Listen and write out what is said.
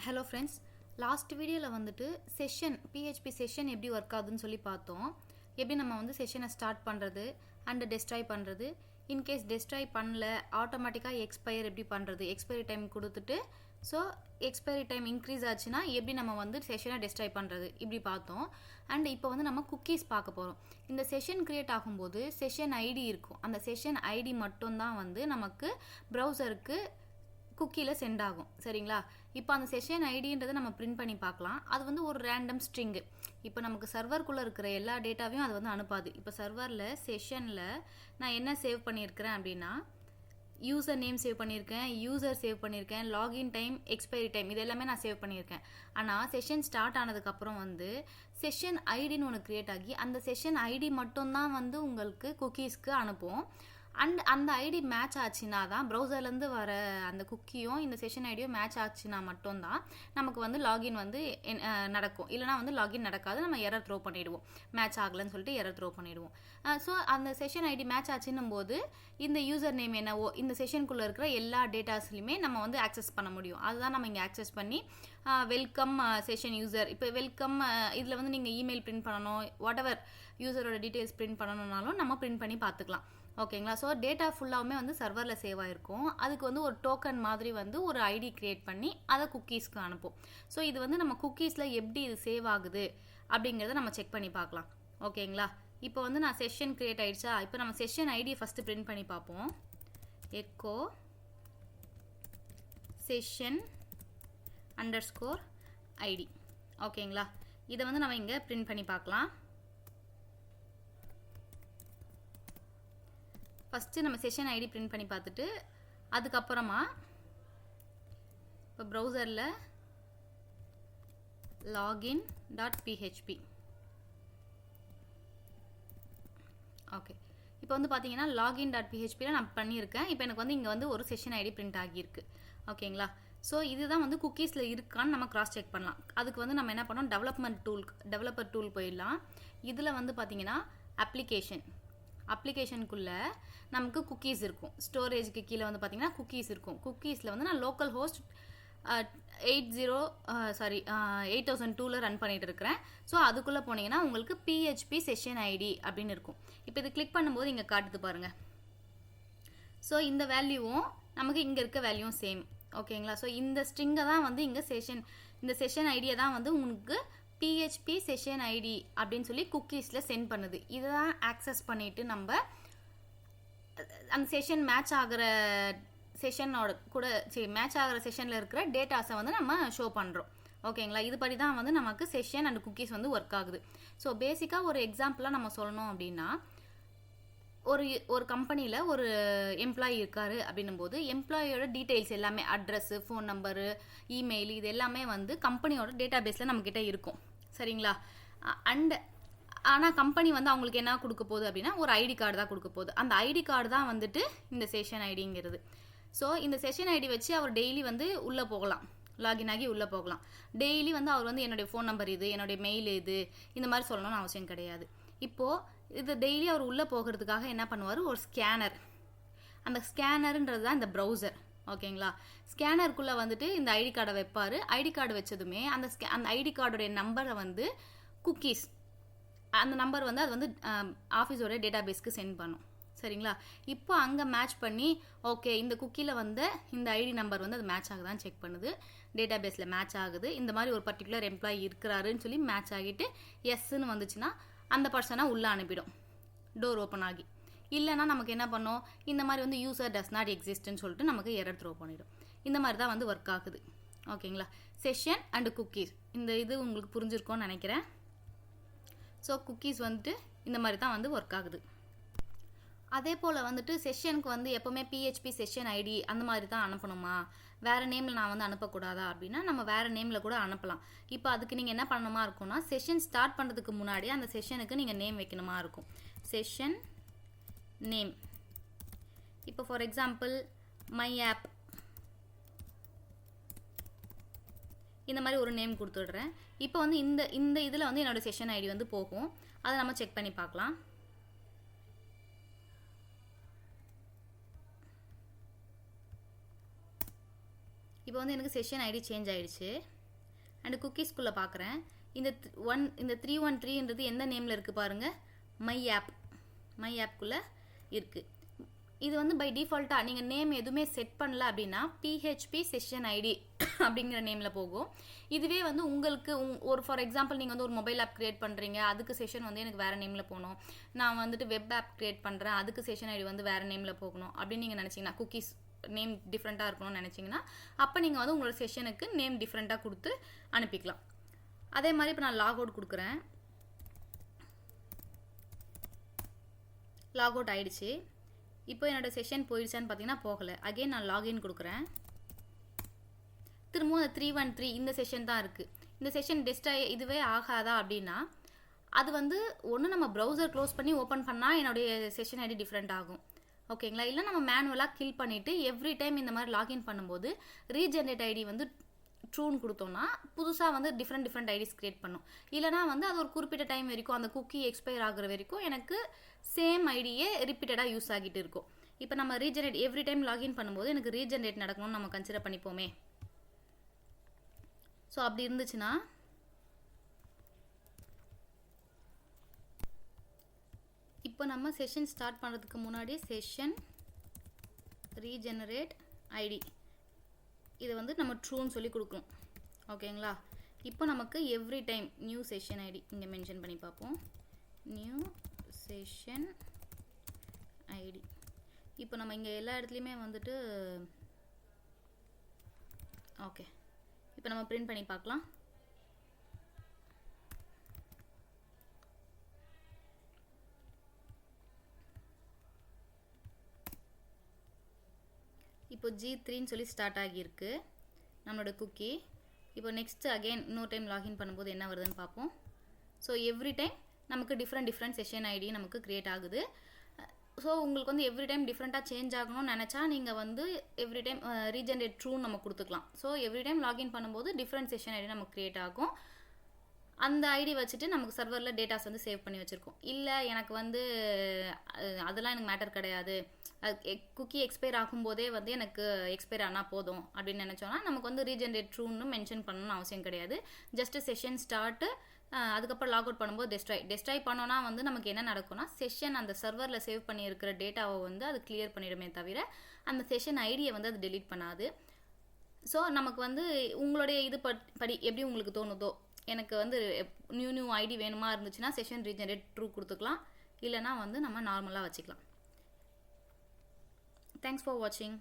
Hello friends, last வீடியோவில் வந்துட்டு session PHP session எப்படி ஒர்க் ஆகுதுன்னு சொல்லி பார்த்தோம். எப்படி நம்ம வந்து செஷனை ஸ்டார்ட் பண்ணுறது அண்ட் டெஸ்ட்ராய் பண்ணுறது, இன்கேஸ் டெஸ்ட்ராய் பண்ணல ஆட்டோமேட்டிக்காக எக்ஸ்பயர் எப்படி பண்ணுறது, எக்ஸ்பைரி டைம் கொடுத்துட்டு ஸோ எக்ஸ்பைரி டைம் இன்க்ரீஸ் ஆச்சுன்னா எப்படி நம்ம வந்து செஷனை டெஸ்ட்ராய் பண்ணுறது இப்படி பார்த்தோம். அண்ட் இப்போ வந்து நம்ம குக்கீஸ் பார்க்க போகிறோம். இந்த செஷன் க்ரியேட் ஆகும்போது செஷன் ஐடி இருக்கும். அந்த செஷன் ஐடி மட்டும்தான் வந்து நமக்கு ப்ரௌசருக்கு குக்கியில் சென்ட் ஆகும். சரிங்களா? இப்போ அந்த செஷன் ஐடின்றதை நம்ம பிரிண்ட் பண்ணி பார்க்கலாம். அது வந்து ஒரு ரேண்டம் ஸ்ட்ரிங்கு. இப்போ நமக்கு சர்வருக்குள்ளே இருக்கிற எல்லா டேட்டாவையும் அது வந்து அனுப்பாது. இப்போ சர்வரில் செஷனில் நான் என்ன சேவ் பண்ணியிருக்கிறேன் அப்படின்னா, யூசர் நேம் சேவ் பண்ணியிருக்கேன், யூசர் சேவ் பண்ணியிருக்கேன், லாகின் டைம், எக்ஸ்பைரி டைம், இது எல்லாமே நான் சேவ் பண்ணியிருக்கேன். ஆனால் செஷன் ஸ்டார்ட் ஆனதுக்கப்புறம் வந்து செஷன் ஐடின்னு ஒன்று க்ரியேட் ஆகி அந்த செஷன் ஐடி மட்டும்தான் வந்து உங்களுக்கு குக்கீஸ்க்கு அனுப்பும். அண்ட் அந்த ஐடி மேட்ச் ஆச்சுன்னா தான் ப்ரௌசர்லேருந்து வர அந்த குக்கியும் இந்த செஷன் ஐடியும் மேட்ச் ஆச்சுன்னா மட்டும்தான் நமக்கு வந்து லாகின் வந்து நடக்கும். இல்லைனா வந்து லாகின் நடக்காது, நம்ம எரர் த்ரோ பண்ணிவிடுவோம். மேட்ச் ஆகலைன்னு சொல்லிட்டு எரர் த்ரோ பண்ணிவிடுவோம். ஸோ அந்த செஷன் ஐடி மேட்ச் ஆச்சுன்னும் போது இந்த யூசர் நேம் என்னவோ இந்த செஷனுக்குள்ளே இருக்கிற எல்லா டேட்டாஸ்லையுமே நம்ம வந்து ஆக்சஸ் பண்ண முடியும். அதுதான் நம்ம இங்கே ஆக்சஸ் பண்ணி வெல்கம் செஷன் யூசர், இப்போ வெல்கம் இதில் வந்து நீங்கள் இமெயில் பிரிண்ட் பண்ணணும், வாட் எவர் யூசரோட டீட்டெயில்ஸ் பிரிண்ட் பண்ணணுன்னாலும் நம்ம பிரிண்ட் பண்ணி பார்த்துக்கலாம். ஓகேங்களா? ஸோ டேட்டா ஃபுல்லாகவுமே வந்து சர்வரில் சேவ் ஆகிருக்கும். அதுக்கு வந்து ஒரு டோக்கன் மாதிரி வந்து ஒரு ஐடி க்ரியேட் பண்ணி அதை குக்கீஸ்க்கு அனுப்பும். ஸோ இது வந்து நம்ம குக்கீஸில் எப்படி இது சேவ் ஆகுது அப்படிங்கிறத நம்ம செக் பண்ணி பார்க்கலாம். ஓகேங்களா? இப்போ வந்து நான் செஷன் க்ரியேட் ஆகிடுச்சா, இப்போ நம்ம செஷன் ஐடியை ஃபஸ்ட்டு பிரிண்ட் பண்ணி பார்ப்போம். Echo session underscore ID. ஓகேங்களா? இதை வந்து நம்ம இங்கே பிரிண்ட் பண்ணி பார்க்கலாம். ஃபஸ்ட்டு நம்ம செஷன் ஐடி பிரிண்ட் பண்ணி பார்த்துட்டு அதுக்கப்புறமா இப்போ ப்ரௌசரில் login.php. ஓகே, இப்போ வந்து பார்த்தீங்கன்னா login.phpல நான் பண்ணியிருக்கேன். இப்போ எனக்கு வந்து இங்கே வந்து ஒரு செஷன் ஐடி பிரிண்ட் ஆகியிருக்கு. ஓகேங்களா? ஸோ இதுதான் வந்து குக்கீஸில் இருக்கான்னு நம்ம கிராஸ் செக் பண்ணலாம். அதுக்கு வந்து நம்ம என்ன பண்ணோம், டெவலப்பர் டூல் போயிடலாம். இதில் வந்து பார்த்தீங்கன்னா அப்ளிகேஷனுக்குள்ளே நமக்கு குக்கீஸ் இருக்கும். ஸ்டோரேஜுக்கு கீழே வந்து பார்த்தீங்கன்னா குக்கீஸ் இருக்கும். குக்கீஸில் வந்து நான் லோக்கல் ஹோஸ்ட் 8002ல் ரன் பண்ணிட்டு இருக்கிறேன். ஸோ அதுக்குள்ளே போனீங்கன்னா உங்களுக்கு பிஹெச்பி செஷன் ஐடி அப்படின்னு இருக்கும். இப்போ இது கிளிக் பண்ணும்போது இங்கே காட்டுது பாருங்கள். ஸோ இந்த வேல்யூவும் நமக்கு இங்கே இருக்க வேல்யூவும் சேம். ஓகேங்களா? ஸோ இந்த ஸ்ட்ரிங்கை தான் வந்து இங்கே இந்த செஷன் ஐடியை தான் வந்து உங்களுக்கு பிஹெச்பி செஷன் ஐடி அப்படின்னு சொல்லி குக்கீஸில் சென்ட் பண்ணுது. இதை தான் ஆக்சஸ் பண்ணிவிட்டு நம்ம அந்த செஷன் மேட்ச் ஆகிற செஷனோட கூட மேட்ச் ஆகிற செஷனில் இருக்கிற டேட்டாஸை வந்து நம்ம ஷோ பண்ணுறோம். ஓகேங்களா? இதுபடி தான் வந்து நமக்கு செஷன் அண்ட் குக்கீஸ் வந்து ஒர்க் ஆகுது. ஸோ பேசிக்காக ஒரு எக்ஸாம்பிளாக நம்ம சொல்லணும் அப்படின்னா, ஒரு கம்பெனியில் ஒரு எம்ப்ளாயி இருக்காரு அப்படின்னும் போது எம்ப்ளாயியோட டீட்டெயில்ஸ் எல்லாமே அட்ரஸ்ஸு, ஃபோன் நம்பரு, இமெயில், இது எல்லாமே வந்து கம்பெனியோட டேட்டா பேஸில் நம்மக்கிட்ட இருக்கும். சரிங்களா? ஆனால் கம்பெனி வந்து அவங்களுக்கு என்ன கொடுக்க போகுது அப்படின்னா ஒரு ஐடி கார்டு தான் கொடுக்க போகுது. அந்த ஐடி கார்டு தான் வந்துட்டு இந்த செஷன் ஐடிங்கிறது. ஸோ இந்த செஷன் ஐடி வச்சு அவர் டெய்லி வந்து உள்ளே போகலாம், லாகின் ஆகி உள்ளே போகலாம். டெய்லி வந்து அவர் வந்து என்னுடைய ஃபோன் நம்பர் இது, என்னுடைய மெயில் இது, இந்த மாதிரி சொல்லணும்னு அவசியம் கிடையாது. இப்போது இது டெய்லி அவர் உள்ளே போகிறதுக்காக என்ன பண்ணுவார், ஒரு ஸ்கேனர். அந்த ஸ்கேனருன்றது தான் இந்த ப்ரௌசர். ஓகேங்களா? ஸ்கேனருக்குள்ளே வந்துட்டு இந்த ஐடி கார்டை வைப்பார். ஐடி கார்டு வச்சதுமே அந்த ஐடி கார்டுடைய நம்பரை வந்து குக்கீஸ், அந்த நம்பர் வந்து அது வந்து ஆஃபீஸோட டேட்டா பேஸ்க்கு சென்ட் பண்ணும். சரிங்களா? இப்போ அங்கே மேட்ச் பண்ணி ஓகே இந்த குக்கியில் வந்து இந்த ஐடி நம்பர் வந்து அது மேட்ச் ஆகுதான்னு செக் பண்ணுது. டேட்டா பேஸில் மேட்ச் ஆகுது. இந்த மாதிரி ஒரு பர்டிகுலர் எம்ப்ளாயி இருக்கிறாருன்னு சொல்லி மேட்ச் ஆகிட்டு எஸ்ன்னு வந்துச்சுன்னா அந்த பர்சனை உள்ளே அனுப்பிடும், டோர் ஓப்பன் ஆகி. இல்லைனா நமக்கு என்ன பண்ணோம், இந்த மாதிரி வந்து யூசர் டஸ் நாட் எக்ஸிஸ்ட்னு சொல்லிட்டு நமக்கு எரர் த்ரோ பண்ணிடும். இந்த மாதிரி தான் வந்து ஒர்க் ஆகுது. ஓகேங்களா? செஷன் அண்டு குக்கீஸ், இந்த இது உங்களுக்கு புரிஞ்சிருக்கோன்னு நினைக்கிறேன். ஸோ குக்கீஸ் வந்துட்டு இந்த மாதிரி தான் வந்து ஒர்க் ஆகுது. அதே போல் வந்துட்டு செஷனுக்கு வந்து எப்போவுமே பிஹெச்பி செஷன் ஐடி அந்த மாதிரி தான் அனுப்பணுமா, வேறு நேமில் நான் வந்து அனுப்பக்கூடாதா அப்படின்னா நம்ம வேறு நேமில் கூட அனுப்பலாம். இப்போ அதுக்கு நீங்கள் என்ன பண்ணணுமா இருக்கும்னா, செஷன் ஸ்டார்ட் பண்ணுறதுக்கு முன்னாடி அந்த செஷனுக்கு நீங்கள் நேம் வைக்கணுமா இருக்கும். செஷன் நேம், இப்போ ஃபார் எக்ஸாம்பிள் மை ஆப், இந்த மாதிரி ஒரு நேம் கொடுத்துடுறேன். இப்போ வந்து இந்த இதில் வந்து என்னோடய செஷன் ஐடி வந்து போகும். அதை நம்ம செக் பண்ணி பார்க்கலாம். இப்போ இப்போ வந்து எனக்கு செஷன் ஐடி சேஞ்ச் ஆகிடுச்சு. அண்டு குக்கீஸ்குள்ளே பார்க்குறேன். இந்த 313ன்றது எந்த நேமில் இருக்குது பாருங்கள், மை ஆப்குள்ளே இருக்குது. இது வந்து பை டிஃபால்ட்டாக நீங்கள் நேம் எதுவுமே செட் பண்ணல அப்படின்னா PHP செஷன் ஐடி அப்படிங்கிற நேமில் போகும். இதுவே வந்து உங்களுக்கு ஒரு ஃபார் எக்ஸாம்பிள் நீங்கள் வந்து ஒரு மொபைல் ஆப் க்ரியேட் பண்ணுறீங்க, அதுக்கு செஷன் வந்து எனக்கு வேறு நேமில் போகணும். நான் வந்துட்டு வெப் ஆப் க்ரியேட் பண்ணுறேன், அதுக்கு செஷன் ஐடி வந்து வேறு நேமில் போகணும் அப்படின்னு நீங்கள் நினச்சிங்கன்னா, குக்கீஸ் நேம் டிஃப்ரெண்ட்டாக இருக்கணும்னு நினச்சிங்கன்னா அப்போ நீங்கள் வந்து உங்களோட செஷனுக்கு நேம் டிஃப்ரெண்ட்டாக கொடுத்து அனுப்பிக்கலாம். அதே மாதிரி இப்போ நான் லாக் அவுட் கொடுக்குறேன். லாக் அவுட் ஆகிடுச்சு. இப்போ என்னோடய செஷன் போயிடுச்சான்னு பார்த்தீங்கன்னா போகலை. அகெயின் நான் லாகின் கொடுக்குறேன். திரும்பவும் அந்த 313 இந்த செஷன் தான் இருக்குது. இந்த செஷன் இதுவே ஆகாதா அப்படின்னா அது வந்து ஒன்று நம்ம ப்ரௌசர் க்ளோஸ் பண்ணி ஓப்பன் பண்ணால் என்னுடைய செஷன் ஐடி டிஃப்ரெண்ட் ஆகும். ஓகேங்களா? இல்லை நம்ம மேனுவலாக கில் பண்ணிவிட்டு எவ்ரி டைம் இந்த மாதிரி லாகின் பண்ணும்போது ரீஜென்ரேட் ஐடி வந்து ட்ரூன்னு கொடுத்தோம்னா புதுசாக வந்து டிஃப்ரெண்ட் ஐடிஸ் க்ரியேட் பண்ணும். இல்லைனா வந்து அது ஒரு குறிப்பிட்ட டைம் வரைக்கும் அந்த குக்கி எக்ஸ்பயர் ஆகுற வரைக்கும் எனக்கு சேம் ஐடியே ரிப்பீட்டடாக யூஸ் ஆகிட்டு இருக்கும். இப்போ நம்ம ரீஜென்ரேட் எவ்ரி டைம் லாகின் பண்ணும்போது எனக்கு ரீஜென்ரேட் நடக்கணும்னு நம்ம கன்சிடர் பண்ணிப்போமே. ஸோ அப்படி இருந்துச்சுன்னா இப்போ நம்ம செஷன் ஸ்டார்ட் பண்ணுறதுக்கு முன்னாடி செஷன் ரீஜெனரேட் ஐடி இதை வந்து நம்ம ட்ரூன்னு சொல்லி கொடுக்கணும். ஓகேங்களா? இப்போ நமக்கு every time new session ID இங்கே மென்ஷன் பண்ணி பார்ப்போம். New session ID. இப்போ நம்ம இங்கே எல்லா இடத்துலையுமே வந்துட்டு ஓகே, இப்போ நம்ம பிரிண்ட் பண்ணி பார்க்கலாம். இப்போ G3ன்னு சொல்லி ஸ்டார்ட் ஆகியிருக்கு நம்மளோட குக்கி. இப்போ நெக்ஸ்ட்டு அகெயின் இன்னொரு டைம் லாகின் பண்ணும்போது என்ன வருதுன்னு பார்ப்போம். ஸோ எவ்ரி டைம் நமக்கு டிஃப்ரெண்ட் செஷன் ஐடி நமக்கு க்ரியேட் ஆகுது. ஸோ உங்களுக்கு வந்து எவ்ரி டைம் டிஃப்ரெண்ட்டாக சேஞ்ச் ஆகணும்னு நினச்சா நீங்கள் வந்து எவ்ரி டைம் ரீஜென்ரேட் ட்ரூன்னு நம்ம கொடுத்துக்கலாம். ஸோ எவ்ரி டைம் லாகின் பண்ணும்போது டிஃப்ரெண்ட் செஷன் ஐடி நமக்கு க்ரியேட் ஆகும். அந்த ஐடி வச்சுட்டு நமக்கு சர்வரில் டேட்டாஸ் வந்து சேவ் பண்ணி வச்சுருக்கோம். இல்லை எனக்கு வந்து அதெல்லாம் எனக்கு மேட்டர் கிடையாது, குக்கி எக்ஸ்பயர் ஆகும்போதே வந்து எனக்கு எக்ஸ்பயர் ஆனால் போதும் அப்படின்னு நினச்சோன்னா நமக்கு வந்து ரீஜென்ரேட் ட்ரூன்னு மென்ஷன் பண்ணணும்னு அவசியம் கிடையாது. ஜஸ்ட்டு செஷன் ஸ்டார்ட்டு அதுக்கப்புறம் லாக் அவுட் பண்ணும்போது டெஸ்ட்ராய் பண்ணோன்னா வந்து நமக்கு என்ன நடக்கும்னா செஷன் அந்த சர்வரில் சேவ் பண்ணி இருக்கிற டேட்டாவை வந்து அது கிளியர் பண்ணிடுமே தவிர அந்த செஷன் ஐடியை வந்து அது டெலீட் பண்ணாது. ஸோ நமக்கு வந்து உங்களுடைய இது படி எப்படி உங்களுக்கு தோணுதோ, எனக்கு வந்து நியூ ஐடி வேணுமா இருந்துச்சுன்னா செஷன் ரீஜெனரேட் ட்ரூ கொடுத்துக்கலாம், இல்லைனா வந்து நம்ம நார்மலாக வச்சுக்கலாம். தேங்க்ஸ் ஃபார் வாட்சிங்.